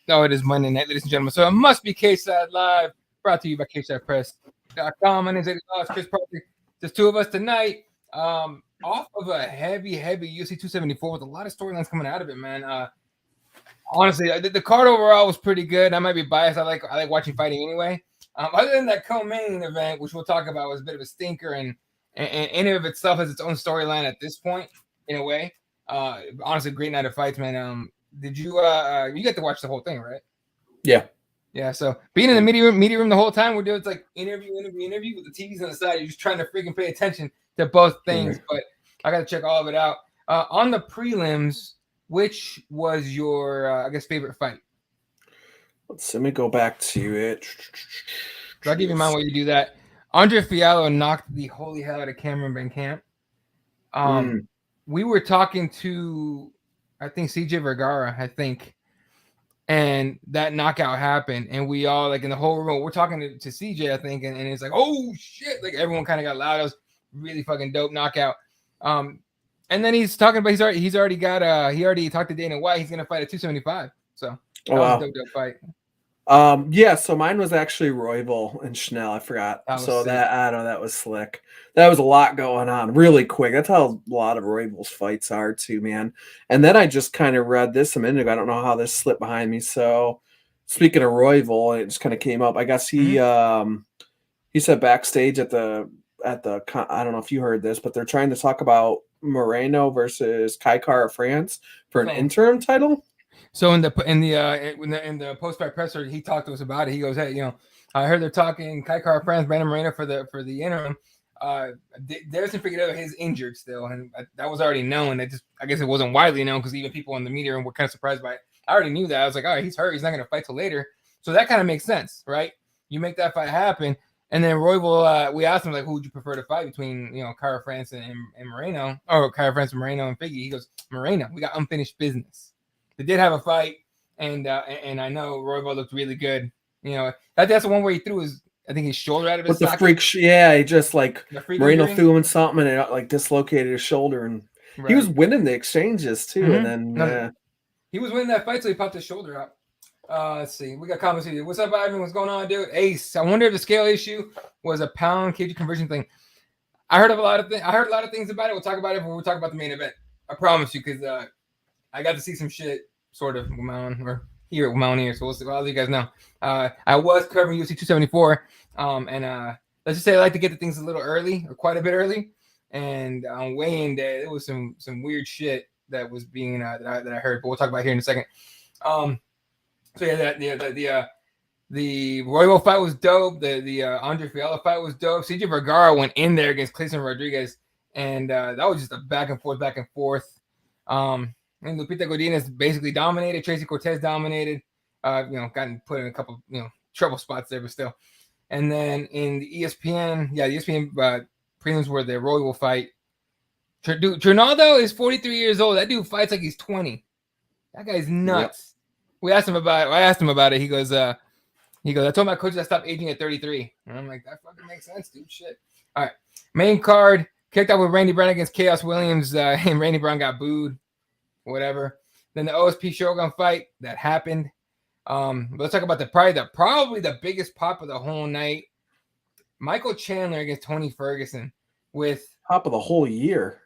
No, it is Monday night, ladies and gentlemen. So it must be Cageside Live, brought to you by CagesidePress.com. My name is Eddie Laws, Chris Parker. Just two of us tonight. Off of a heavy UFC 274 with a lot of storylines coming out of it, man. Honestly, the card overall was pretty good. I might be biased. I like watching fighting anyway. Other than that co-main event, which we'll talk about, was a bit of a stinker, and in and of itself has its own storyline at this point, in a way. Honestly, great night of fights, man. Did you you get to watch the whole thing, right? Yeah. So being in the media room the whole time, we're doing it's like interview with the TVs on the side. You're just trying to freaking pay attention to both things. But I got to check all of it out. On the prelims, which was your favorite fight? Let me go back to it. So I'll give you mine while you do that. Andre Fiallo knocked the holy hell out of Cameron Van Camp. We were talking to, I think, CJ Vergara, and that knockout happened, and we all, like, in the whole room, we're talking to CJ, I think, and it's like, oh shit, like everyone kind of got loud. It was really fucking dope knockout. And then he's talking about he's already got he already talked to Dana White. He's gonna fight at 275. So that was a dope fight. Yeah, so mine was actually Royval and Schnell. I forgot. So sick. That was slick. That was a lot going on really quick. That's how a lot of Royval's fights are too, man. And then I just kind of read this a minute ago. I don't know how this slipped behind me. So speaking of Royval, it just kind of came up. I guess he said backstage at the I don't know if you heard this, but they're trying to talk about Moreno versus Kai Kara France for an interim title. So in the post-fight presser, he talked to us about it. He goes, "Hey, I heard they're talking Kai Kara France, Brandon Moreno for the interim. There's to figure out he's injured still, and that was already known. I guess it wasn't widely known because even people in the media were kind of surprised by it. I already knew that. I was like, all right, he's hurt. He's not going to fight till later. So that kind of makes sense, right? You make that fight happen, and then Royval, we asked him, like, who would you prefer to fight between Kara France and Moreno, or Kara France and Moreno and Figgy? He goes, Moreno. We got unfinished business. They did have a fight, and I know Royval looked really good. That's the one where he threw his shoulder out of his socket. With the freak, yeah, he just Moreno threw him in something and it dislocated his shoulder, and he was winning the exchanges too. And then he was winning that fight, so he popped his shoulder out. Let's see, we got comments here. What's up, Ivan? What's going on, dude? Ace, I wonder if the scale issue was a pound kg conversion thing. I heard a lot of things about it. We'll talk about it when we talk about the main event. I promise you, because I got to see some shit sort of with my own, or here with my own ears. So we'll see. I'll let you guys know. I was covering UFC 274, and let's just say I like to get the things a little early, or quite a bit early. And on weigh-in day, there was some weird shit that was being that I heard, but we'll talk about here in a second. So yeah, the Royval fight was dope. The Andre Fiallo fight was dope. CJ Vergara went in there against Clayton Rodriguez, and that was just a back and forth. And Lupita Godinez basically dominated. Tracy Cortez dominated. Gotten put in a couple trouble spots there, but still. And then in the ESPN, the ESPN prelims were the Royval fight. Trinaldo is 43 years old. That dude fights like he's 20. That guy's nuts. Yep. I asked him about it. He goes, He goes, I told my coach I stopped aging at 33. And I'm like, that fucking makes sense, dude. Shit. All right. Main card kicked off with Randy Brown against Chaos Williams. And Randy Brown got booed. Whatever. Then the OSP Shogun fight that happened. Let's talk about probably the biggest pop of the whole night. Michael Chandler against Tony Ferguson with Top of the whole year.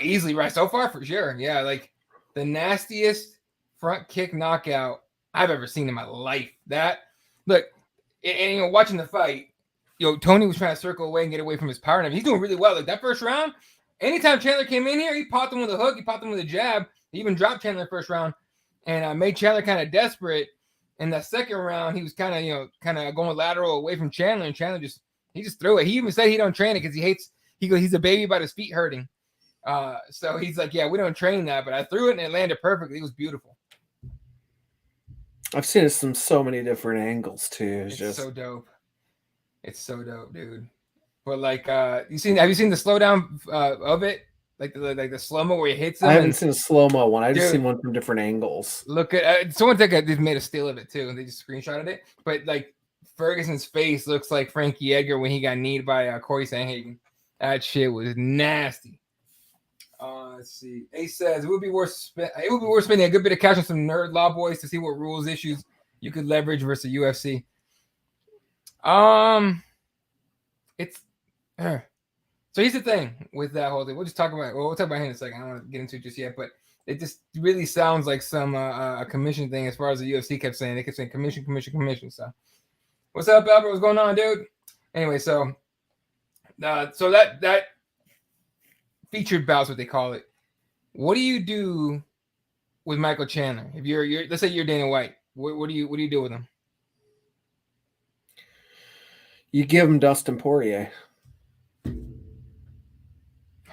Easily, right? So far, for sure. Yeah, like the nastiest front kick knockout I've ever seen in my life. That, look, and watching the fight, Tony was trying to circle away and get away from his power. And he's doing really well. Like that first round, anytime Chandler came in here, he popped him with a hook, he popped him with a jab. He even dropped Chandler first round and made Chandler kind of desperate. In that second round, he was kind of going lateral away from Chandler, and Chandler just threw it. He even said he don't train it because he's a baby about his feet hurting. So he's like, yeah, we don't train that, but I threw it and it landed perfectly. It was beautiful. I've seen it from so many different angles too. It's so dope. It's so dope, dude. But like, have you seen the slowdown of it? Like the slow-mo where he hits him? I haven't seen a slow-mo one. I just seen one from different angles. Look at someone they've made a still of it too, and they just screenshotted it. But like Ferguson's face looks like Frankie Edgar when he got kneed by Corey Sandhagen. That shit was nasty. Let's see. Ace says it would be worth spending a good bit of cash on some nerd law boys to see what rules issues you could leverage versus UFC. It's. So here's the thing with that whole thing. We'll talk about him in a second. I don't want to get into it just yet, but it just really sounds like some a commission thing as far as the UFC kept saying. They kept saying commission. So what's up, Albert? What's going on, dude? Anyway, so that featured bout's what they call it. What do you do with Michael Chandler? If you're let's say you're Dana White, what do you do with him? You give him Dustin Poirier.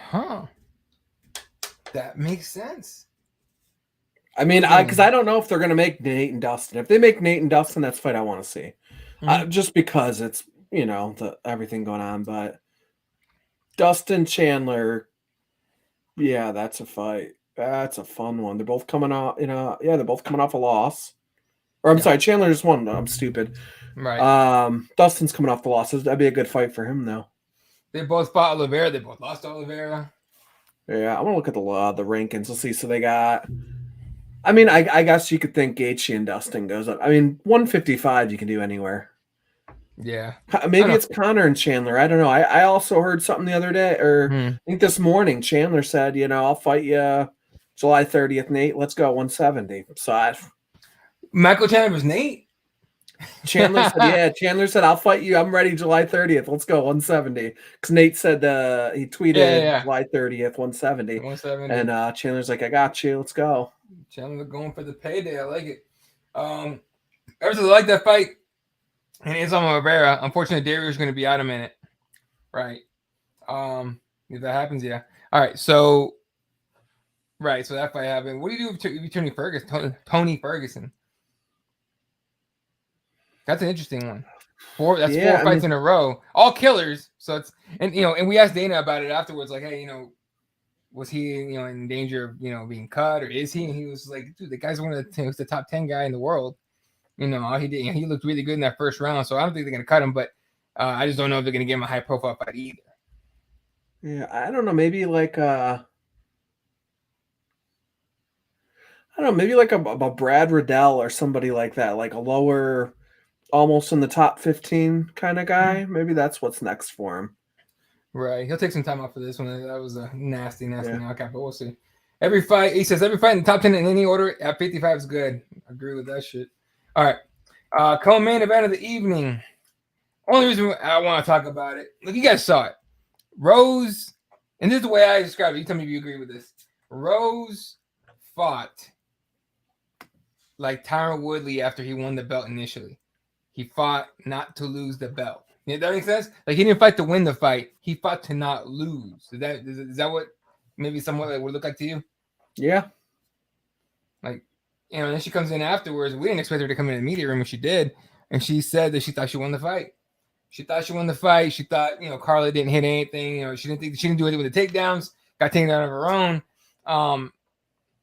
Huh. That makes sense. I mean, because I don't know if they're going to make Nate and Dustin. If they make Nate and Dustin, that's the fight I want to see. Just because it's, everything going on. But Dustin Chandler, yeah, that's a fight. That's a fun one. They're both coming off, they're both coming off a loss. Or I'm sorry, Chandler just won. I'm stupid. Right. Dustin's coming off the losses. That'd be a good fight for him, though. They both fought Oliveira. They both lost to Oliveira. Yeah, I want to look at the rankings. Let's see. So they got. I mean, I guess you could think Gaiji and Dustin goes up. I mean, 155 you can do anywhere. Yeah. Maybe it's Connor and Chandler. I don't know. I also heard something the other day, or I think this morning, Chandler said, I'll fight you July 30th, Nate. Let's go 170. So Michael Chandler was Nate? Chandler said, I'll fight you. I'm ready July 30th. Let's go 170. Because Nate said he tweeted July 30th, 170. 170. And Chandler's like, I got you. Let's go. Chandler going for the payday. I like it. Ever since I like that fight, and it's on Oliveira. Unfortunately, Dario's going to be out a minute. Right. If that happens, yeah. All right. So that fight happened. What do you do with Tony Ferguson? Tony Ferguson. That's an interesting one. Four fights in a row, all killers. So it's and we asked Dana about it afterwards, like, hey, was he in danger of being cut, or is he? And he was like, dude, the guy's was the top 10 guy in the world. All he did, he looked really good in that first round. So I don't think they're gonna cut him, but I just don't know if they're gonna give him a high profile fight either. Yeah, I don't know. Maybe like maybe like a Brad Riddell or somebody like that, like a lower. Almost in the top 15 kind of guy. Maybe that's what's next for him. Right. He'll take some time off for this one. That was a nasty knockout, but we'll see. Every fight in the top 10 in any order at 55 is good. I agree with that shit. All right. Co-main event of the evening. Only reason I want to talk about it. Look, you guys saw it. Rose, and this is the way I describe it. You tell me if you agree with this. Rose fought like Tyron Woodley after he won the belt initially. He fought not to lose the belt. That makes sense? Like, he didn't fight to win the fight. He fought to not lose. Is that what maybe somewhat like would look like to you? Yeah. Like, and then she comes in afterwards. We didn't expect her to come in the media room, and she did. And she said that she thought she won the fight. She thought she won the fight. She thought, Carla didn't hit anything. She didn't do anything with the takedowns. Got taken out of her own.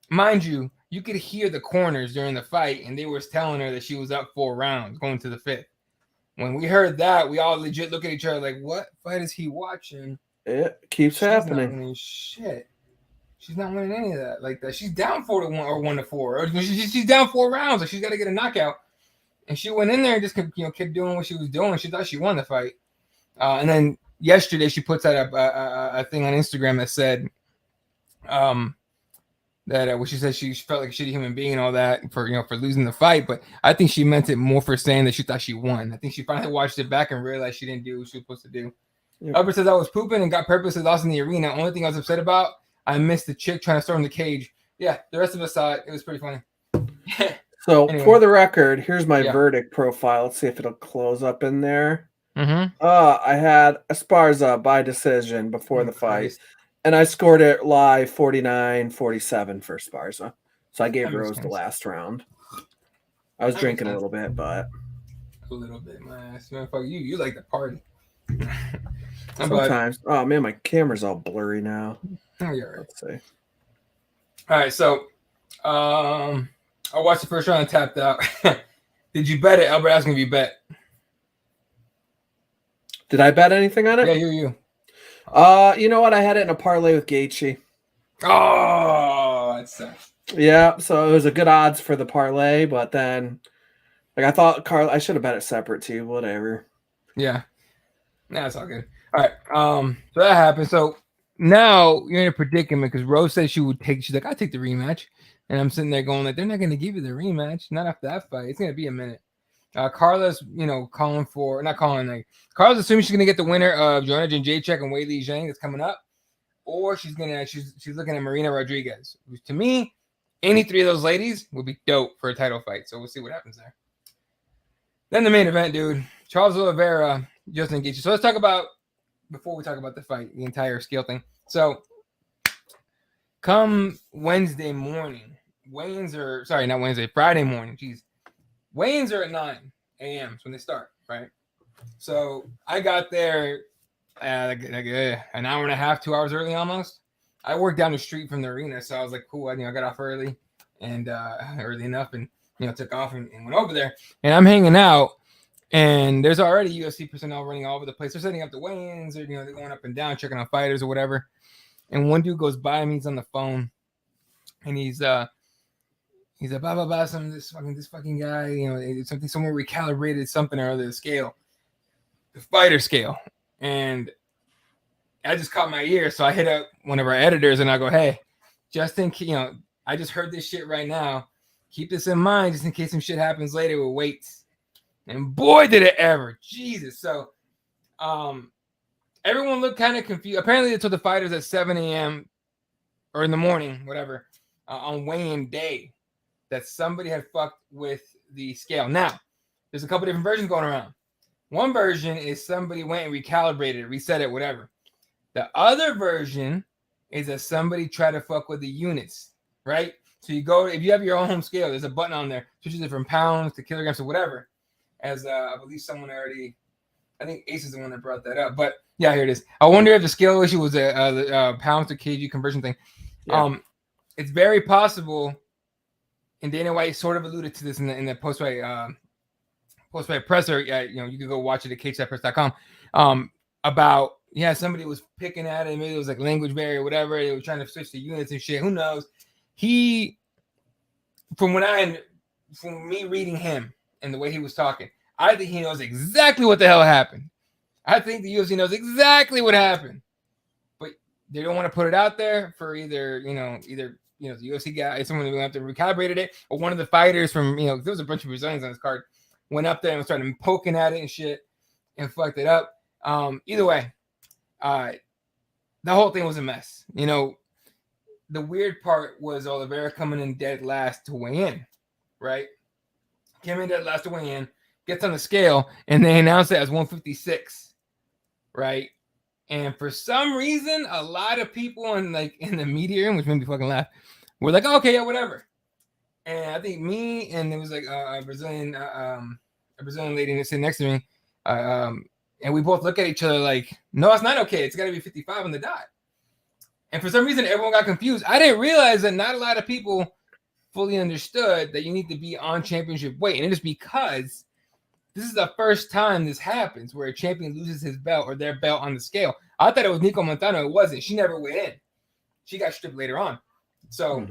Mind you, you could hear the corners during the fight, and they were telling her that she was up 4 rounds going to the 5th. When we heard that, we all legit look at each other like, what fight is he watching? It keeps happening. Not winning shit. She's not winning any of that like that. She's down 4-1 or 1-4. Or she's down 4 rounds. Like she's got to get a knockout. And she went in there and just kept doing what she was doing. She thought she won the fight. And then yesterday she puts out a thing on Instagram that said that what she said she felt like a shitty human being and all that for losing the fight. But I think she meant it more for saying that she thought she won. I think she finally watched it back and realized she didn't do what she was supposed to do. Yep. Albert says I was pooping and got purposely lost in the arena. Only thing I was upset about, I missed the chick trying to storm the cage. Yeah, the rest of us saw it. It was pretty funny. So anyway. For the record, here's my verdict profile. Let's see if it'll close up in there. I had Esparza by decision before the fight, and I scored it live 49-47 for Esparza. So I gave Rose the last round. I was drinking a little bit, but a little bit, man. You like the party. Sometimes. Oh man, my camera's all blurry now. Oh, yeah, right. Let's see. All right, so I watched the first round and tapped out. Did you bet it? Albert asking if you bet. Did I bet anything on it? Yeah, you. You know what? I had it in a parlay with Gaiji. Oh, that sucks. Yeah, so it was a good odds for the parlay, but then, like, I thought Carla, I should have bet it separate too. Whatever. Yeah, it's all good. All right, so that happened. So now you're in a predicament because Rose said she's like, I'll take the rematch, and I'm sitting there going like, they're not going to give you the rematch, not after that fight. It's going to be a minute. Carla's, Carla's assuming she's gonna get the winner of Joanna Jędrzejczyk and Wei Li Zhang that's coming up, or she's looking at Marina Rodriguez. Which to me, any 3 of those ladies would be dope for a title fight. So we'll see what happens there. Then the main event, dude, Charles Oliveira, Justin Gaethje. So let's talk about before we talk about the fight, the entire scale thing. So come Wednesday morning, Friday morning. Jeez. Weigh-ins are at 9 a.m. when they start, right? So I got there an hour and a half, 2 hours early almost. I worked down the street from the arena, so I was like, cool. I got off early and early enough and, took off and went over there. And I'm hanging out, and there's already UFC personnel running all over the place. They're setting up the weigh-ins, or, they're going up and down, checking on fighters or whatever. And one dude goes by me, he's on the phone, and he's like, blah, blah, blah, this fucking guy, someone recalibrated something or other, the fighter scale. And I just caught my ear. So I hit up one of our editors and I go, hey, just in case, I just heard this shit right now. Keep this in mind just in case some shit happens later with weights. And boy, did it ever. Jesus. So everyone looked kind of confused. Apparently they told the fighters at 7 a.m. or in the morning, whatever, on weigh-in day, that somebody had fucked with the scale. Now, there's a couple different versions going around. One version is somebody went and recalibrated it, reset it, whatever. The other version is that somebody tried to fuck with the units, right? So you go, if you have your own home scale, there's a button on there, switches it from pounds to kilograms or whatever. As I believe someone already, I think Ace is the one that brought that up. But yeah, here it is. I wonder if the scale issue was the pounds to kg conversion thing. Yeah. It's very possible. And Dana White sort of alluded to this in the post-fight presser. You can go watch it at cagesidepress.com. About somebody was picking at it. Maybe it was like language barrier, or whatever. They were trying to switch the units and shit. Who knows? From me reading him and the way he was talking, I think he knows exactly what the hell happened. I think the UFC knows exactly what happened, but they don't want to put it out there for either the UFC guy, someone who went up there recalibrated it, or one of the fighters from, there was a bunch of Brazilians on this card, went up there and started poking at it and shit and fucked it up. Either way, the whole thing was a mess. The weird part was Oliveira coming in dead last to weigh in, right? Came in dead last to weigh in, gets on the scale, and they announced it as 156, right? And for some reason, a lot of people in the media room, which made me fucking laugh, were like, oh, okay, yeah, whatever. And I think me and it was like a Brazilian lady sitting next to me, and we both look at each other like, no, it's not okay. It's got to be 55 on the dot. And for some reason, everyone got confused. I didn't realize that not a lot of people fully understood that you need to be on championship weight, and it is because this is the first time this happens where a champion loses his belt or their belt on the scale. I thought it was Nico Montano. It wasn't. She never went in. She got stripped later on. So,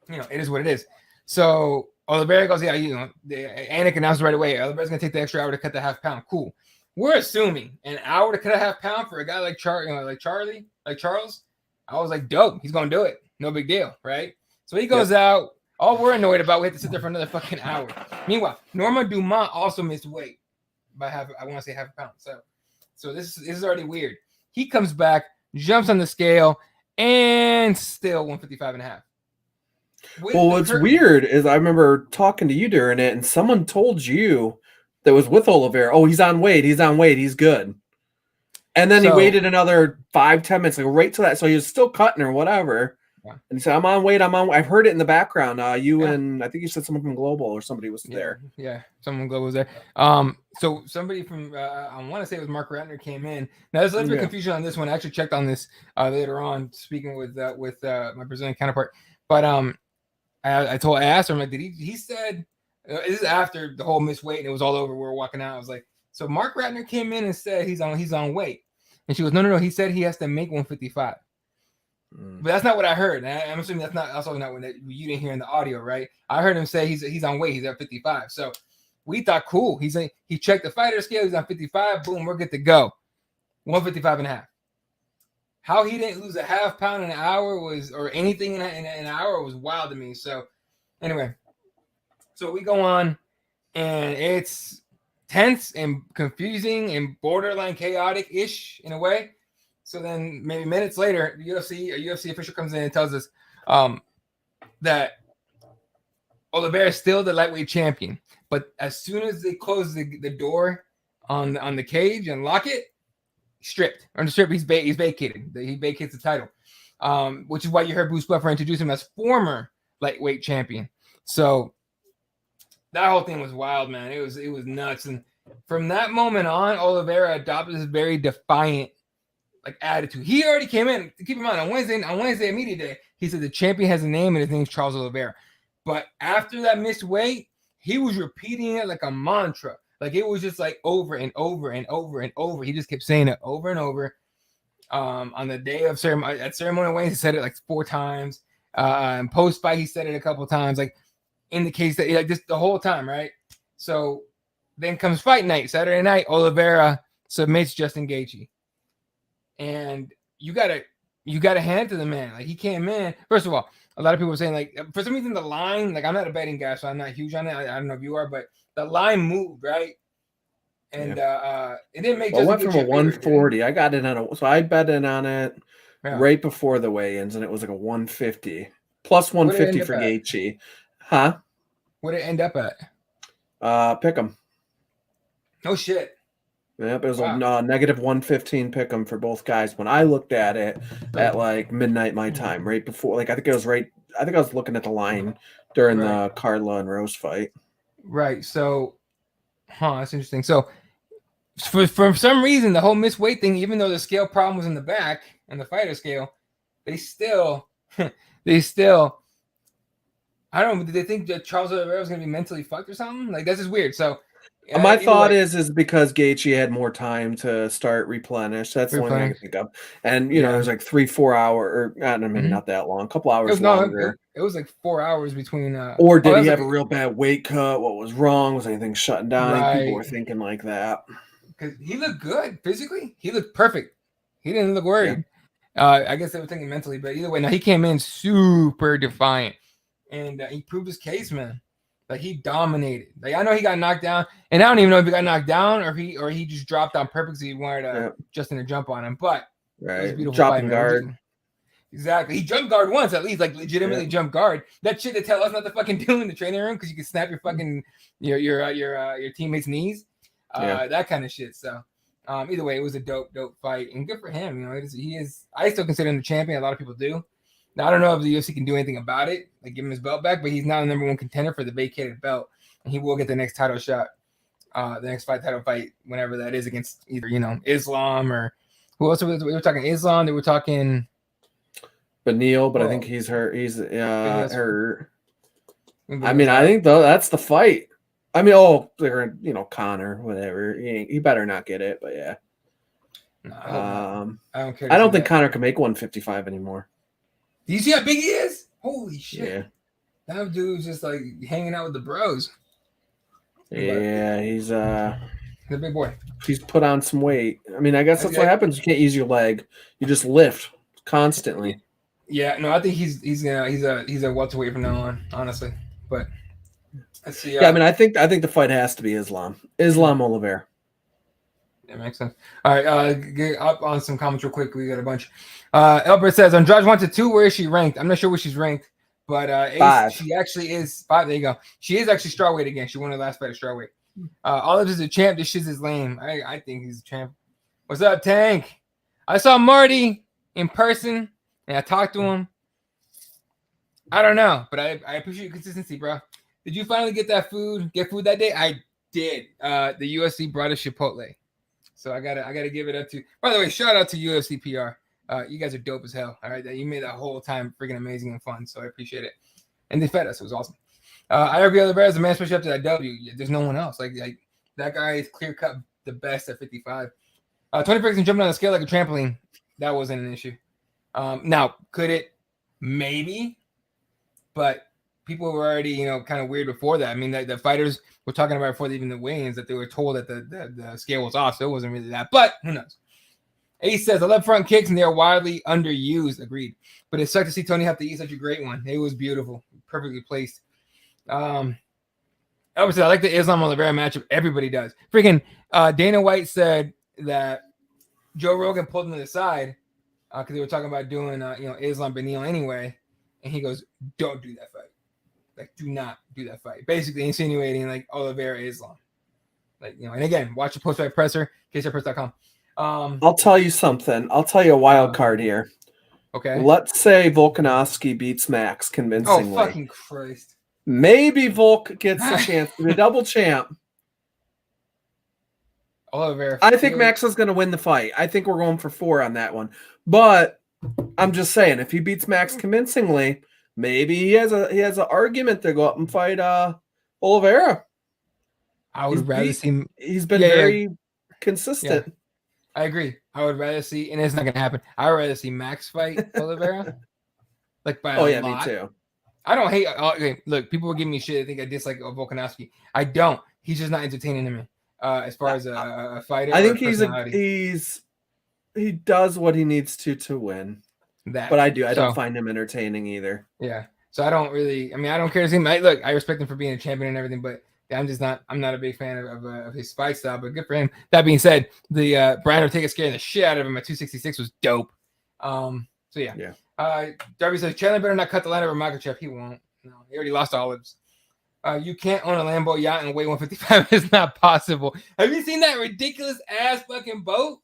it is what it is. So Oliveira goes, Anik announced right away, Oliveira's going to take the extra hour to cut the half pound. Cool. We're assuming an hour to cut a half pound for a guy like Charles. I was like, dope. He's going to do it. No big deal, right? So he goes out. All we're annoyed about, we have to sit there for another fucking hour. Meanwhile, Norma Dumont also missed weight by half a pound. So this is already weird. He comes back, jumps on the scale, and still 155 and a half. Well, what's weird is I remember talking to you during it, and someone told you that was with Oliveira, oh, he's on weight, he's good. And then he waited another 5-10 minutes, like right to that. So he was still cutting or whatever. Yeah. And he said, I'm on weight. I've heard it in the background. And I think you said someone from Global or somebody was there. Yeah, someone from Global was there. So somebody from, I want to say it was Mark Ratner came in. Now, there's a little bit of confusion on this one. I actually checked on this later on, speaking with my Brazilian counterpart. But I asked him, like, he said, this is after the whole missed weight and it was all over. We were walking out. I was like, so Mark Ratner came in and said he's on weight. And she goes, no. He said he has to make 155. But that's not what I heard. And I'm assuming that's also not what you didn't hear in the audio, right? I heard him say he's on weight. He's at 55. So we thought, cool. He checked the fighter scale. He's on 55. Boom, we're good to go. 155 and a half. How he didn't lose a half pound in an hour or anything in an hour was wild to me. So anyway, so we go on, and it's tense and confusing and borderline chaotic-ish in a way. So then maybe minutes later, a UFC official comes in and tells us that Oliveira is still the lightweight champion. But as soon as they close the door on the cage and lock it, stripped. He's vacated. He vacates the title, which is why you heard Bruce Buffer introduce him as former lightweight champion. So that whole thing was wild, man. It was nuts. And from that moment on, Oliveira adopted this very defiant attitude. He already came in. Keep in mind, on Wednesday media day, he said the champion has a name and his name's Charles Oliveira. But after that missed weight, he was repeating it like a mantra. Like it was just like over and over and over and over. He just kept saying it over and over. On the day of ceremony, at ceremonial weigh-ins, he said it like 4 times. And post fight, he said it a couple times. Like indicates that just the whole time, right? So then comes fight night, Saturday night. Oliveira submits Justin Gaethje. And you gotta hand it to the man. Like he came in. First of all, a lot of people were saying like for some reason the line, like I'm not a betting guy, so I'm not huge on it. I don't know if you are, but the line moved, right? And it didn't make. Well, it went from a 140. I got it so I bet in on it right before the weigh-ins, and it was like a 150 plus 150 for Gaethje. Huh? What did it end up at? Pick 'em. No shit. Yep, it was a negative 115 pick 'em for both guys. When I looked at it at like midnight my time, right before, like I think I was looking at the line during the Carla and Rose fight. Right. So, that's interesting. So, for some reason, the whole missed weight thing, even though the scale problem was in the back and the fighter scale, they still, I don't know. Did they think that Charles Oliveira was going to be mentally fucked or something? Like that's just weird. So. My thought is because Gaethje had more time to start replenish. That's the only thing I can think of. And it was like 3-4 hour, or maybe not that long, a couple hours longer. It was like 4 hours between. Or did he have a real bad weight cut? What was wrong? Was anything shutting down? Right. People were thinking like that. Because he looked good physically. He looked perfect. He didn't look worried. Yeah. I guess they were thinking mentally, but either way, now he came in super defiant, and he proved his case, man. Like he dominated. Like I know he got knocked down, and I don't even know if he got knocked down or he just dropped on purpose. He wanted Justin to jump on him, but it was a beautiful dropping fight, guard. Exactly. He jumped guard once at least, like legitimately jumped guard. That shit they tell us not to fucking do in the training room because you can snap your fucking your teammates' knees. That kind of shit. So either way, it was a dope fight, and good for him. He is. I still consider him the champion. A lot of people do. Now, I don't know if the UFC can do anything about it, like give him his belt back, but he's now the number 1 contender for the vacated belt, and he will get the next title shot, the next title fight, whenever that is, against either Islam or who else? We were talking Islam. They were talking Beneil, but I think he's hurt. He's hurt. I mean, I think though that's the fight. I mean, they're Connor, whatever. He better not get it, but yeah. No, I hope not. I don't care. I don't think Connor can make 155 anymore. Do you see how big he is? Holy shit! Yeah. That dude's just like hanging out with the bros. Yeah, he's the big boy. He's put on some weight. I mean, I guess that's what happens. You can't use your leg. You just lift constantly. Yeah, no, I think he's a welterweight from now on, honestly. But let's see. Yeah, I mean, I think the fight has to be Islam Oliveira. That makes sense. All right, get up on some comments real quick. We got a bunch. Albert says, Andrade 1-2, where is she ranked? I'm not sure where she's ranked, but Ace, she actually is 5. There you go. She is actually strawweight again. She won her last fight at strawweight. Olive is a champ. This shit is lame. I think he's a champ. What's up, Tank? I saw Marty in person, and I talked to him. I don't know, but I appreciate your consistency, bro. Did you finally get that food? Get food that day? I did. The UFC brought us Chipotle. So I gotta give it up to. By the way, shout out to UFC PR. You guys are dope as hell. All right, you made that whole time freaking amazing and fun. So I appreciate it. And they fed us. It was awesome. I agree. Oliveira is the man, especially after that W. There's no one else. Like that guy is clear cut the best at 55. Tony Ferguson jumping on the scale like a trampoline. That wasn't an issue. Now could it? Maybe, but people were already kind of weird before that. I mean, the fighters were talking about before even the weigh-ins that they were told that the scale was off, so it wasn't really that. But who knows? Ace says, I love front kicks and they are widely underused. Agreed. But it sucked to see Tony have to eat such a great one. It was beautiful. Perfectly placed. Elvis said, I like the Islam Oliveira matchup. Everybody does. Freaking Dana White said that Joe Rogan pulled him to the side because they were talking about doing Islam Benil anyway. And he goes, don't do that fight. Like, do not do that fight. Basically insinuating like Oliveira Islam. Like, and again, watch the post-fight presser, cageside.com. I'll tell you something. I'll tell you a wild card here. Okay. Let's say Volkanovski beats Max convincingly. Oh, fucking Christ. Maybe Volk gets a chance to be a double champ. Oliveira. I think Max is going to win the fight. I think we're going for 4 on that one. But I'm just saying, if he beats Max convincingly, maybe he has an argument to go up and fight Oliveira. I would rather see him. He's been very consistent. Yeah. I agree. I would rather see, and it's not going to happen. I would rather see Max fight Oliveira. Like by a lot. Me too. I don't hate. Okay, look, people will give me shit. I think I dislike Volkanovski. I don't. He's just not entertaining to me. As far as a fighter, I think he does what he needs to win. But I don't find him entertaining either. Yeah. So I don't really. I mean, I don't care to see him. Look, I respect him for being a champion and everything, but I'm not a big fan of his fight style. But good for him. That being said, the Brian Ortega scaring the shit out of him at 266 was dope. So yeah. Yeah. Darby says Chandler better not cut the line over Makachev. He won't. No, he already lost Olives. You can't own a Lambo yacht and weigh 155. It's not possible. Have you seen that ridiculous ass fucking boat?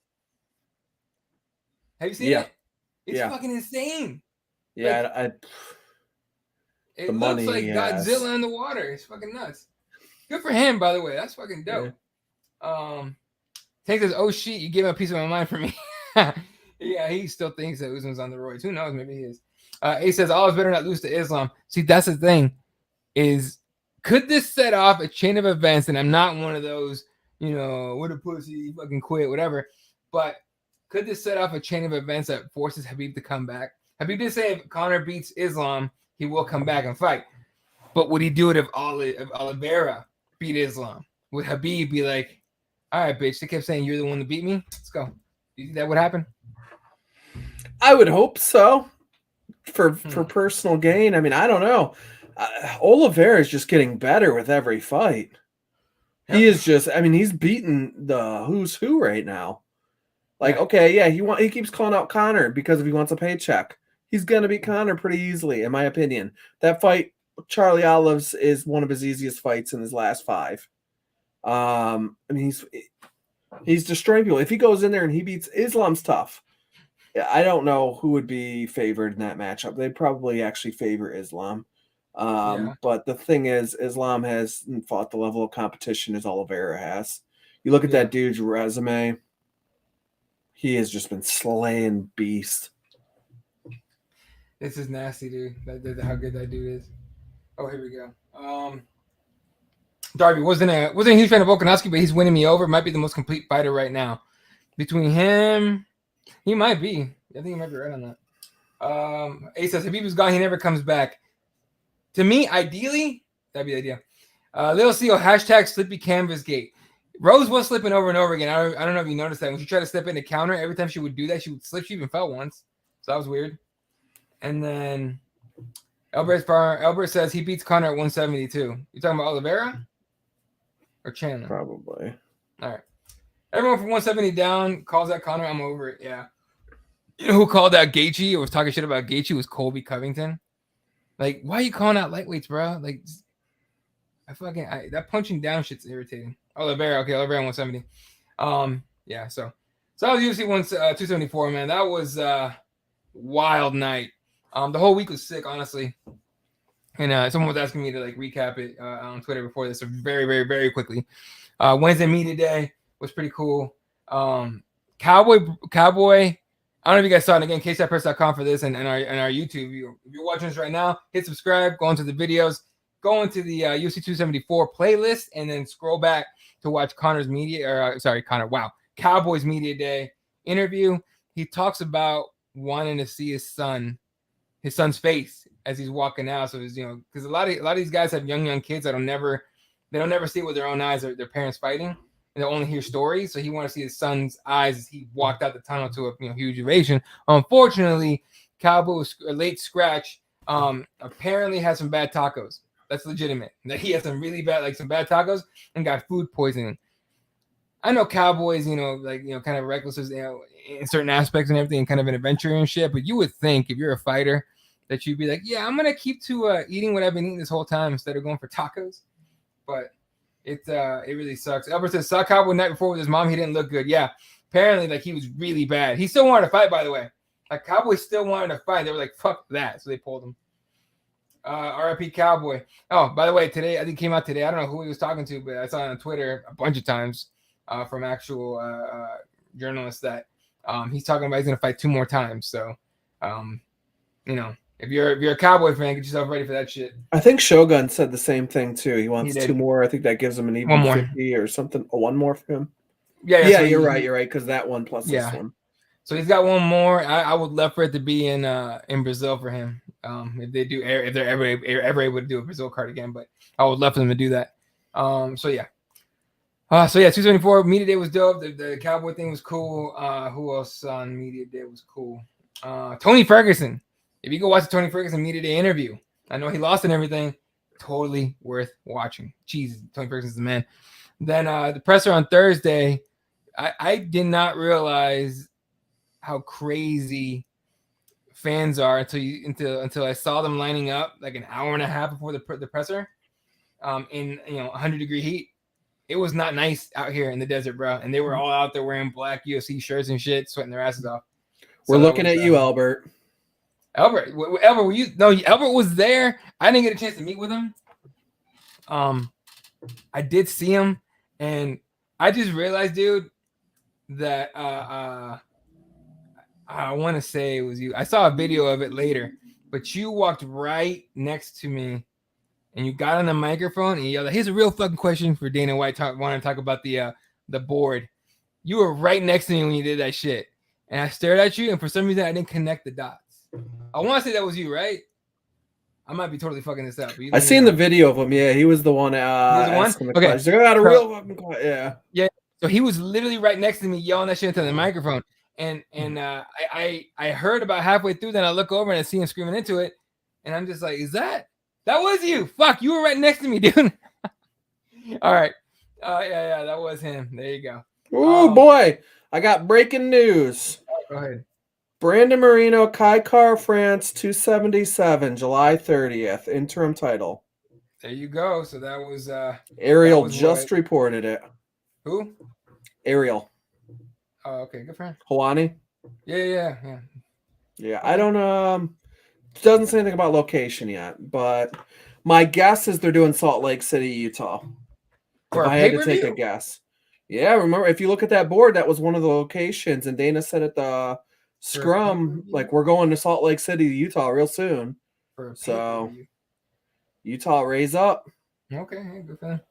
Have you seen it? It's fucking insane. Yeah, it looks like Godzilla in the water. It's fucking nuts. Good for him, by the way. That's fucking dope. Yeah. Tank says, oh shit, you gave him a piece of my mind for me. Yeah, he still thinks that Usman's on the roids. Who knows? Maybe he is. Ace says, always better not lose to Islam. See, that's the thing. Could this set off a chain of events? And I'm not one of those, what a pussy, fucking quit, whatever. But could this set off a chain of events that forces Khabib to come back? Khabib did say if Conor beats Islam, he will come back and fight. But would he do it if Oliveira beat Islam? Would Khabib be like, all right, bitch, they kept saying you're the one to beat me? Let's go. You think that would happen? I would hope so. For personal gain. I mean, I don't know. Oliveira is just getting better with every fight. Yep. He is just, I mean, he's beaten the who's who right now. Like, okay, yeah, he keeps calling out Conor because if he wants a paycheck. He's going to beat Conor pretty easily, in my opinion. That fight, Charlie Olives, is one of his easiest fights in his last 5. I mean, he's destroying people. If he goes in there and he beats Islam's tough. I don't know who would be favored in that matchup. They'd probably actually favor Islam. But the thing is, Islam hasn't fought the level of competition as Oliveira has. You look at that dude's resume, he has just been slaying beast. This is nasty, dude. How good that dude is. Oh, here we go. Darby wasn't a huge fan of Volkanovski, but he's winning me over. Might be the most complete fighter right now. Between him, he might be. I think he might be right on that. Ace says, Habib is gone. He never comes back. To me, ideally, that'd be the idea. Lil CO, hashtag Slippy Canvas Gate. Rose was slipping over and over again. I don't know if you noticed that. When she tried to step in the counter, every time she would do that, she would slip. She even fell once. So that was weird. And then Albert says he beats Connor at 172. You talking about Oliveira or Chandler? Probably. All right. Everyone from 170 down calls that Connor. I'm over it. Yeah. You know who called out Gaiji or was talking shit about Gaiji was Colby Covington. Like, why are you calling out lightweights, bro? Like, that punching down shit's irritating. Oliveira, okay, Oliveira 170. Yeah, so that was UFC 274, man. That was wild night. The whole week was sick, honestly. And someone was asking me to like recap it on Twitter before this, so very, very, very quickly. Wednesday media day was pretty cool. Cowboy. I don't know if you guys saw it again. Cageside.com for this and our YouTube. If you're watching this right now, hit subscribe. Go into the videos. Go into the UFC 274 playlist, and then scroll back to watch Cowboy's media day interview. He talks about wanting to see his son's face as he's walking out. So because a lot of these guys have young kids that don't never see it with their own eyes or their parents fighting, and they'll only hear stories. So he wanted to see his son's eyes as he walked out the tunnel to a huge ovation. Unfortunately, Cowboy was a late scratch. Apparently had some bad tacos. That's legitimate. That he had some really bad, some bad tacos and got food poisoning. I know Cowboys, kind of reckless, in certain aspects and everything, and kind of an adventurer and shit. But you would think if you're a fighter that you'd be like, yeah, I'm gonna keep to eating what I've been eating this whole time instead of going for tacos. But it really sucks. Albert says saw Cowboy the night before with his mom. He didn't look good. Yeah, apparently he was really bad. He still wanted to fight, by the way. Cowboy still wanted to fight. They were like, fuck that, so they pulled him. RIP Cowboy. Oh, by the way, today, I think it came out today. I don't know who he was talking to, but I saw it on Twitter a bunch of times from actual journalists that he's talking about he's going to fight 2 more times. So, if you're a Cowboy fan, get yourself ready for that shit. I think Shogun said the same thing too. He wants 2 more. I think that gives him an even 50 or something. 1 more for him. Yeah, so you're right. You're right, because that one plus this one. So he's got 1 more. I would love for it to be in Brazil for him. If they're ever able to do a Brazil card again, but I would love for them to do that. So yeah. 274 media day was dope. The Cowboy thing was cool. Who else on media day was cool? Tony Ferguson. If you go watch the Tony Ferguson media day interview, I know he lost and everything. Totally worth watching. Jesus, Tony Ferguson's the man. Then the presser on Thursday, I did not realize how crazy fans are until I saw them lining up like an hour and a half before the presser in 100-degree heat. It was not nice out here in the desert, bro. And they were all out there wearing black UFC shirts and shit, sweating their asses off. We're looking at you, Albert. Albert, were you? No, Albert was there. I didn't get a chance to meet with him. I did see him, and I just realized, dude, that I want to say it was you. I saw a video of it later, but you walked right next to me, and you got on the microphone and you yelled, "Here's a real fucking question for Dana White. Want to talk about the board?" You were right next to me when you did that shit, and I stared at you, and for some reason I didn't connect the dots. I want to say that was you, right? I might be totally fucking this up. I seen the video of him. Yeah, he was the one. He was the one. Okay, I got a real fucking question. Yeah. So he was literally right next to me, yelling that shit into the microphone, and I heard about halfway through. Then I look over and I see him screaming into it, and I'm just like, "Is that was you? Fuck, you were right next to me, dude." All right. Yeah, that was him. There you go. Oh boy, I got breaking news. Go ahead. Brandon Moreno, Kai Car France 277, July 30th, interim title. There you go. So that was Ariel just reported it. Who? Ariel. Oh, okay, good for him. Hawani? Yeah. Yeah, I don't doesn't say anything about location yet, but my guess is they're doing Salt Lake City, Utah. If I had to take a guess. Yeah, remember if you look at that board, that was one of the locations, and Dana said at the Scrum, like, we're going to Salt Lake City, Utah real soon. So Utah raise up. Okay, hey, good for them.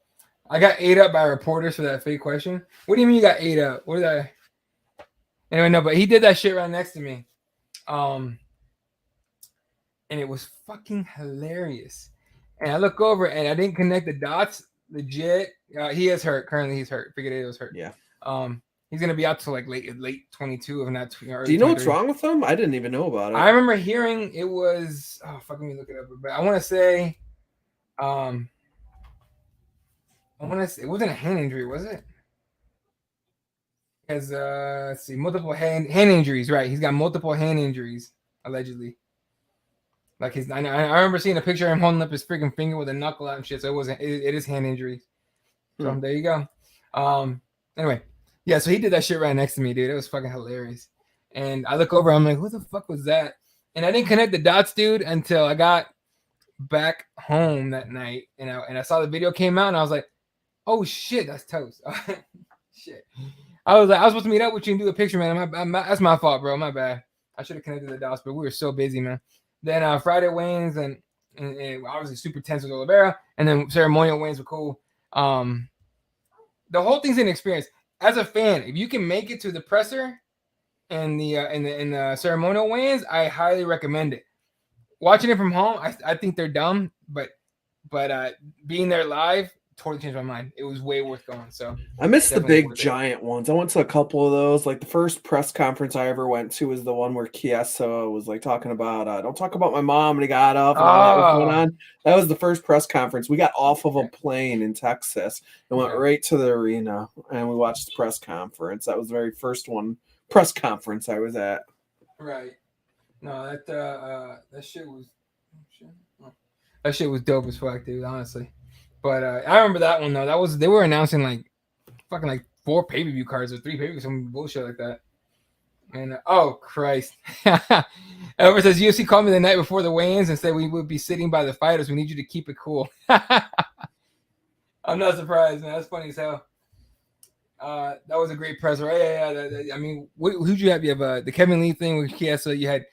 I got ate up by reporters for that fake question. What do you mean you got ate up? What did I? Anyway, no, but he did that shit right next to me. And it was fucking hilarious. And I look over and I didn't connect the dots. Legit, he is hurt. Currently, he's hurt. Figured it was hurt. Yeah. He's gonna be out till like late 22, if not early. Do you know 23. what's wrong with him? I didn't even know about it. I remember hearing it was. Oh, fuck me, look it up. But I want to say, it wasn't a hand injury, was it? Has let's see, multiple hand injuries. Right, he's got multiple hand injuries allegedly. Like I remember seeing a picture of him holding up his freaking finger with a knuckle out and shit. So it wasn't. It is hand injuries. So there you go. Anyway, yeah. So he did that shit right next to me, dude. It was fucking hilarious. And I look over. I'm like, what the fuck was that? And I didn't connect the dots, dude, until I got back home that night. And I saw the video came out, and I was like, oh shit, that's toast. Shit. I was supposed to meet up with you and do a picture, man. That's my fault, bro. My bad. I should have connected the dots, but we were so busy, man. Then Friday wins and obviously super tense with Oliveira, and then ceremonial wins were cool. The whole thing's an experience. As a fan, if you can make it to the presser and the ceremonial wins, I highly recommend it. Watching it from home, I think they're dumb, but being there live totally changed my mind. It was way worth going. So I missed the big giant ones. I went to a couple of those. Like the first press conference I ever went to was the one where Chiesa was like talking about don't talk about my mom, and he got up and all that was going on. That was the first press conference. We got off of a plane in Texas and went right to the arena, and we watched the press conference. That was the very first press conference I was at. Right. No, that shit was dope as fuck, dude, honestly. But I remember that one though. They were announcing like fucking like 4 pay-per-view cards or 3 pay-per-view, some bullshit like that. And oh Christ. Edward says UFC called me the night before the weigh-ins and said we would be sitting by the fighters. We need you to keep it cool. I'm not surprised, man. That's funny as hell. That was a great press, right? Yeah. I mean, who'd you have? You have the Kevin Lee thing with Chiesa. You had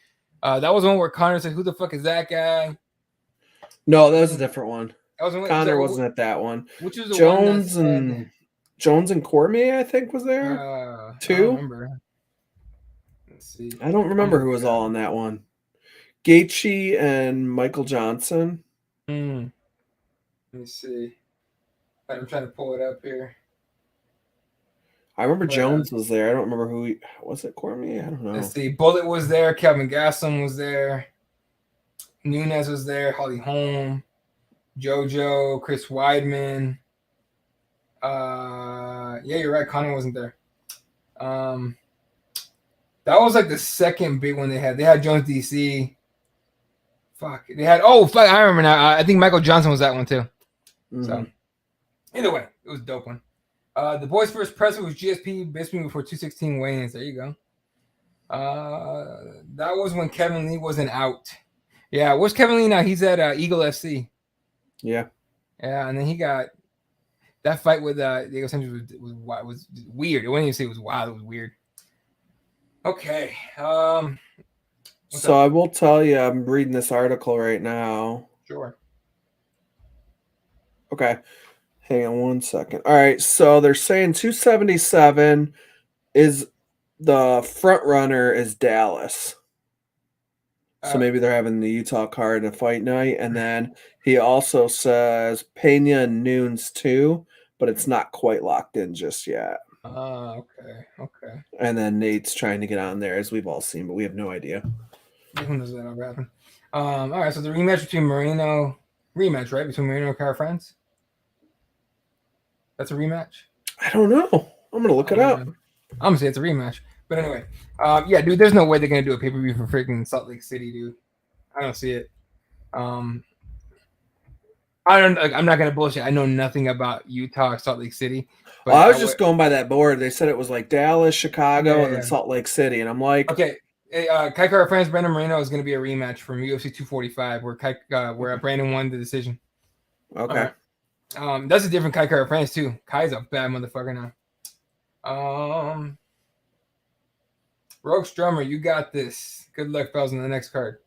that was one where Connor said, "Who the fuck is that guy?" No, that was a different one. Connor wasn't at that one. Which was the Jones and Cormier, I think, was there too. I don't remember. Let's see. I don't remember who was all on that one. Gaiji and Michael Johnson. Let me see. I'm trying to pull it up here. I remember Jones was there. I don't remember who was it. Cormier? I don't know. Let's see. Bullet was there. Kelvin Gastelum was there. Nunes was there. Holly Holm. JoJo, Chris Weidman. Yeah, you're right. Connor wasn't there. That was like the second big one they had. They had Jones DC. Fuck. They had I remember now. I think Michael Johnson was that one too. Mm-hmm. So either way, it was a dope one. The boys' first presser was GSP Bisping before 216 weigh-ins. There you go. That was when Kevin Lee wasn't out. Yeah, where's Kevin Lee now? He's at Eagle FC. Yeah, and then he got that fight with Diego Sanchez was weird. I wouldn't even say it was wild. It was weird. Okay. So I will tell you, I'm reading this article right now. Sure. Okay. Hang on one second. All right. So they're saying 277 is the front runner is Dallas. So maybe they're having the Utah card in a fight night. And then he also says Pena and Nunes too, but it's not quite locked in just yet. Okay. And then Nate's trying to get on there, as we've all seen, but we have no idea. Who knows that ever happened? All right, so the rematch between Moreno, right? Between Moreno and Cara France? That's a rematch? I don't know. I'm going to look it up. I'm going to say it's a rematch. But anyway, yeah, dude, there's no way they're going to do a pay-per-view for freaking Salt Lake City, dude. I don't see it. I'm not going to bullshit. I know nothing about Utah or Salt Lake City. Well, I was just going by that board. They said it was like Dallas, Chicago, and then Salt Lake City. And I'm like... Okay. Kai Cara France, Brandon Moreno is going to be a rematch from UFC 245 where Brandon won the decision. Okay. That's a different Kai Cara France, too. Kai's a bad motherfucker now. Rogue Strummer, you got this. Good luck, fellas, on the next card.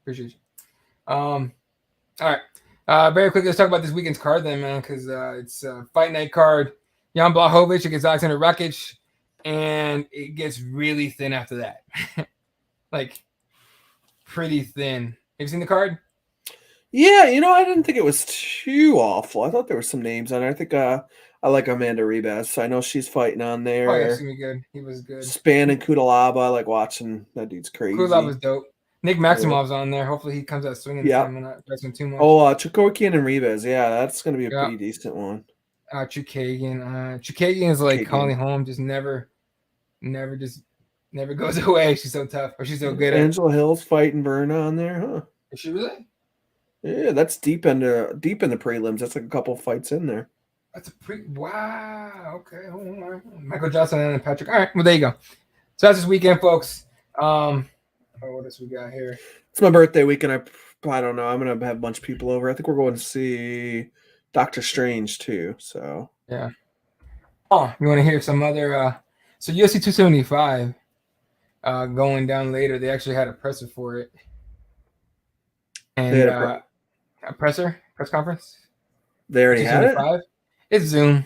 Appreciate you. All right. Very quickly, let's talk about this weekend's card then, man, because it's a fight night card. Jan Blachowicz against Alexander Rakic, and it gets really thin after that. Like, pretty thin. Have you seen the card? Yeah, I didn't think it was too awful. I thought there were some names on there. I think I like Amanda Ribas. I know she's fighting on Oh, yeah, there. he's gonna be good. He was good. Span and Kudalaba. I like watching that dude's crazy. Kulab was dope. Nick Maximov's on there. Hopefully he comes out swinging. Yeah. I'm not pressing too much. Oh, Chukokian and Ribas. Yeah, that's going to be a pretty decent one. Chukagian. Chukagian is like Holly Holm. Just never goes away. She's so tough. Or she's so good. Angela Hill's fighting Verna on there, huh? Is she really? Yeah, that's deep in the prelims. That's like a couple fights in there. That's a wow. Okay. Michael Johnson and Patrick. All right. Well, there you go. So that's this weekend, folks. What else we got here? It's my birthday weekend. I don't know. I'm gonna have a bunch of people over. I think we're going to see Doctor Strange too. So yeah. Oh, you want to hear some other? So UFC 275 going down later. They actually had a presser for it, and a press conference. They already had it. It's Zoom.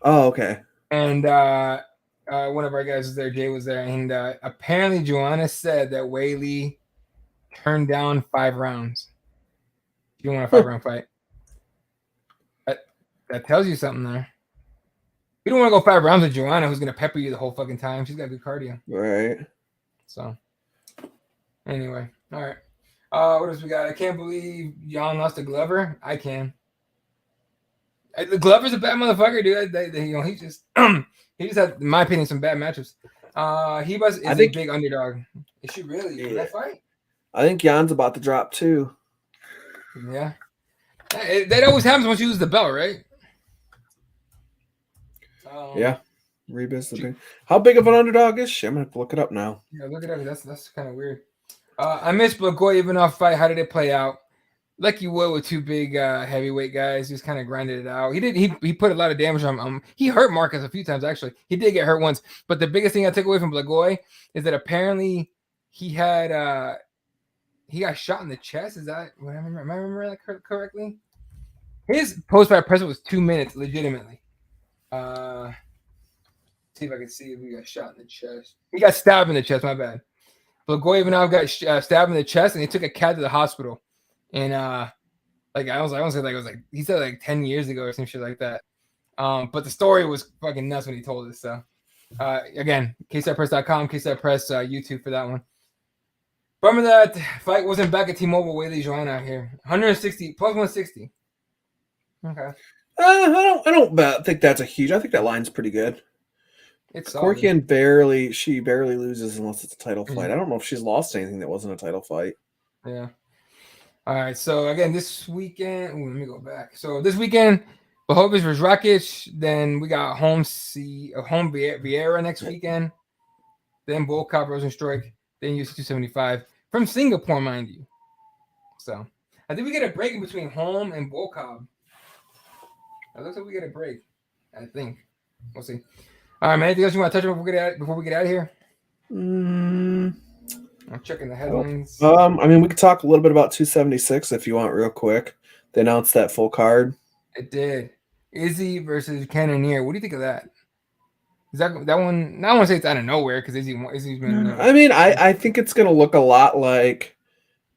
Oh, okay. And one of our guys was there. Jay was there, and apparently Joanna said that Weili turned down 5 rounds. You don't want a 5-round fight. That tells you something there. You don't want to go 5 rounds with Joanna, who's gonna pepper you the whole fucking time. She's got good cardio. Right. So, anyway, all right. What else we got? I can't believe Jan lost to Glover. I can. The Glover's a bad motherfucker, dude. He just had, in my opinion, some bad matchups. Is a big underdog. Is she really in that fight? I think Jan's about to drop too. Yeah. That always happens once you lose the belt, right? Yeah. Reba's the big. How big of an underdog is she? I'm gonna have to look it up now. Yeah, look it up. That's kind of weird. I missed Blagoy fight. How did it play out? Like you would with 2 big heavyweight guys, just kind of grinded it out. He put a lot of damage on. He hurt Marcus a few times actually. He did get hurt once, but the biggest thing I took away from Blagoy is that apparently he got shot in the chest. Is that what I remember? Am I remembering that correctly? His post-fight presser was 2 minutes, legitimately. See if I can see if he got shot in the chest. He got stabbed in the chest. My bad. Blagoy got stabbed in the chest, and they took a cat to the hospital. And he said like 10 years ago or some shit like that. But the story was fucking nuts when he told us. So again, ksidepress.com, Kside Press YouTube for that one. Bummer that fight wasn't back at T-Mobile. Weili Joanna out here. 160 plus 160. Okay. I don't think that's a huge. I think that line's pretty good. It's Corkian barely loses unless it's a title fight. I don't know if she's lost anything that wasn't a title fight. Yeah. All right. So again, this weekend, let me go back. So this weekend, Blachowicz versus Rakic. Then we got home Vieira next weekend. Then Volkov Rosenstruik. Then UFC 275 from Singapore, mind you. So I think we get a break in between home and Volkov. It looks like we get a break. I think we'll see. All right, man. Anything else you want to touch on before we get out of here? I'm checking the headlines. We could talk a little bit about 276 if you want, real quick. They announced that full card. It did. Izzy versus Cannonier. What do you think of that? Is that one? I don't want to say it's out of nowhere because Izzy's been. I think it's going to look a lot like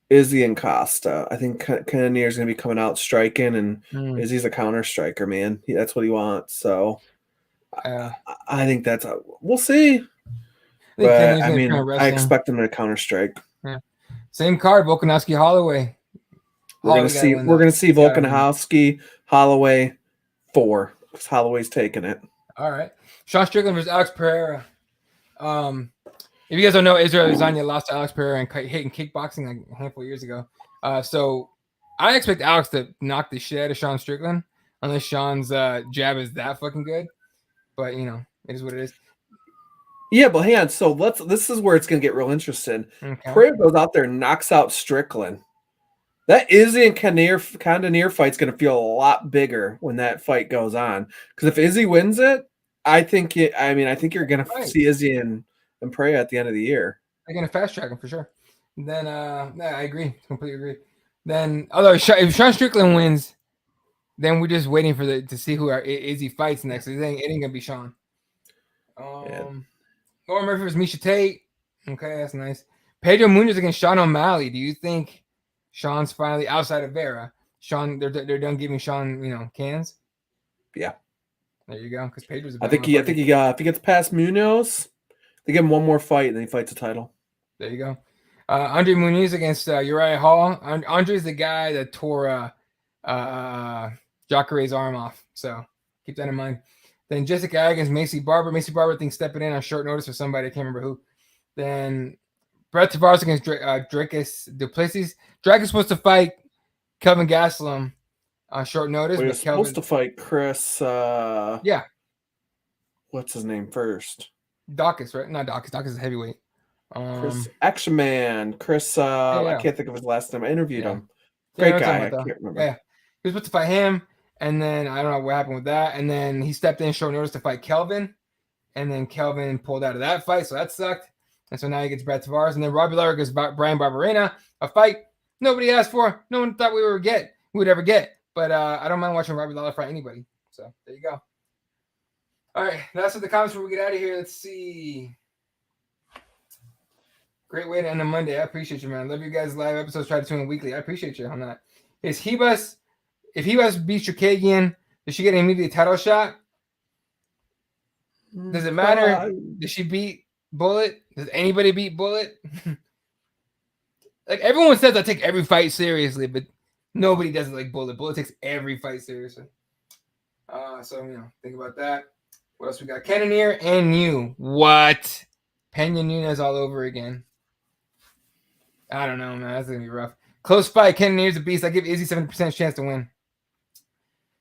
Izzy and Costa. I think Cannonier is going to be coming out striking, and Izzy's a counter striker, man. That's what he wants. So I think we'll see. But I expect him to counter strike. Yeah. Same card, Volkanovski Holloway. We're gonna see Volkanovski Holloway 4 because Holloway's taking it. All right. Sean Strickland versus Alex Pereira. If you guys don't know, Israel Adesanya lost to Alex Pereira in kickboxing like a handful of years ago. So I expect Alex to knock the shit out of Sean Strickland unless Sean's jab is that fucking good. But it is what it is. Yeah, but hang on. So this is where it's gonna get real interesting. Okay. Pereira goes out there and knocks out Strickland. That Izzy and Cannonier fight's gonna feel a lot bigger when that fight goes on. Because if Izzy wins it, I think you're gonna see Izzy and Pereira at the end of the year. They're gonna fast track him for sure. And then I agree, completely agree. Then, although if Sean Strickland wins, then we're just waiting for to see who Izzy fights next. It ain't gonna be Sean. Lauren Murphy versus Misha Tate. Okay, that's nice. Pedro Munoz against Sean O'Malley. Do you think Sean's finally outside of Vera? Sean, they're done giving Sean, cans. Yeah. There you go. Because Pedro's. I think if he gets past Munoz, they give him one more fight and then he fights a title. There you go. Andre Muniz against Uriah Hall. Andre's the guy that tore Jacare's arm off. So keep that in mind. Then Jessica against Macy Barber. Macy Barber, I think, stepping in on short notice for somebody. I can't remember who. Then Brett Tavares against Dracus Duplessis. Dracus is supposed to fight Kelvin Gastelum on short notice. We're supposed to fight Chris. Yeah. What's his name first? Dawkins, right? Not Dawkins. Dawkins is heavyweight. Chris Action Man. Chris. I can't think of his last name. I interviewed him. Great guy. I can't remember. Yeah. He was supposed to fight him. And then I don't know what happened with that. And then he stepped in short notice to fight Kelvin. And then Kelvin pulled out of that fight. So that sucked. And so now he gets Brett Tavares. And then Robbie Lawler gets Brian Barberena. A fight nobody asked for. No one thought we would ever get. But I don't mind watching Robbie Lawler fight anybody. So there you go. All right. That's what the comments before we get out of here. Let's see. Great way to end a Monday. I appreciate you, man. Love you guys. Live episodes. Try to tune in weekly. I appreciate you on that. If Hebus beats Chukagian, does she get an immediate title shot? Does it matter? Does she beat Bullet? Does anybody beat Bullet? Like everyone says, I take every fight seriously, but nobody does it like Bullet. Bullet takes every fight seriously. So think about that. What else we got? Cannonier and you. What? Pena Nunes all over again. I don't know, man. That's gonna be rough. Close fight. Cannonier's a beast. I give Izzy 70% chance to win.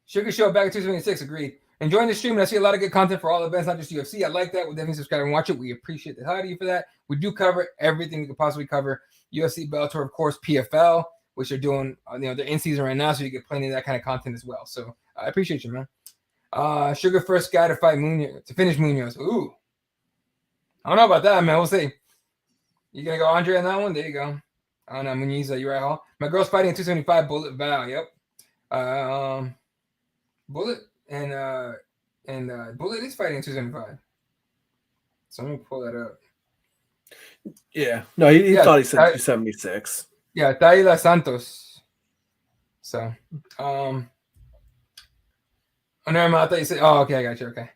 Sugar Show back at 276. Agreed. Enjoying the stream, and I see a lot of good content for all events, not just UFC. I like that. We'll definitely subscribe and watch it. We appreciate the hell out of you for that. We do cover everything we could possibly cover. UFC, Bellator, of course, PFL, which are doing, they're in season right now, so you get plenty of that kind of content as well. So I appreciate you, man. Sugar first guy to fight Munoz, to finish Munoz. Ooh. I don't know about that, man. We'll see. You gonna go Andre on that one? There you go. I don't know. Munoz, Uriah Hall. My girl's fighting at 275. Bullet Val. Yep. Bullet and Bullet is fighting at 275. So let me pull that up. Yeah. No, he thought he said 276. Yeah, Taila Santos. So, oh, never mind. I thought you said. Oh, okay, I got you. Okay.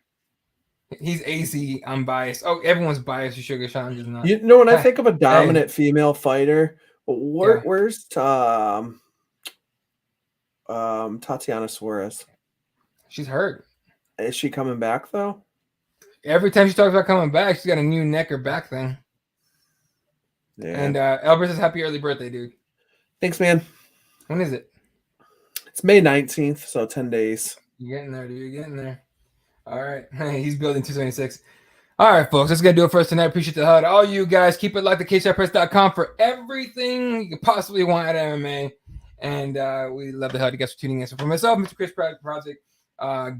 He's AC. I'm biased. Oh, everyone's biased. You Sugar Sean is not. When I think of a dominant female fighter, where's Tatiana Suarez? She's hurt. Is she coming back though? Every time she talks about coming back, she's got a new neck or back thing. Yeah. And Elbert says happy early birthday, dude. Thanks, man. When is it? It's May 19th, so 10 days. You're getting there, dude. You're getting there. All right. He's building 276. All right, folks. That's going to do it for us tonight. Appreciate the hell out of all you guys. Keep it locked to CageSidePress.com for everything you could possibly want at MMA. And we love the hell out of you guys for tuning in. So for myself, Mr. Chris Project,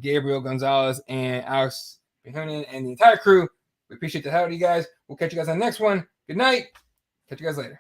Gabriel Gonzalez, and Alex Behunin, and the entire crew, we appreciate the hell out of you guys. We'll catch you guys on the next one. Good night. Catch you guys later.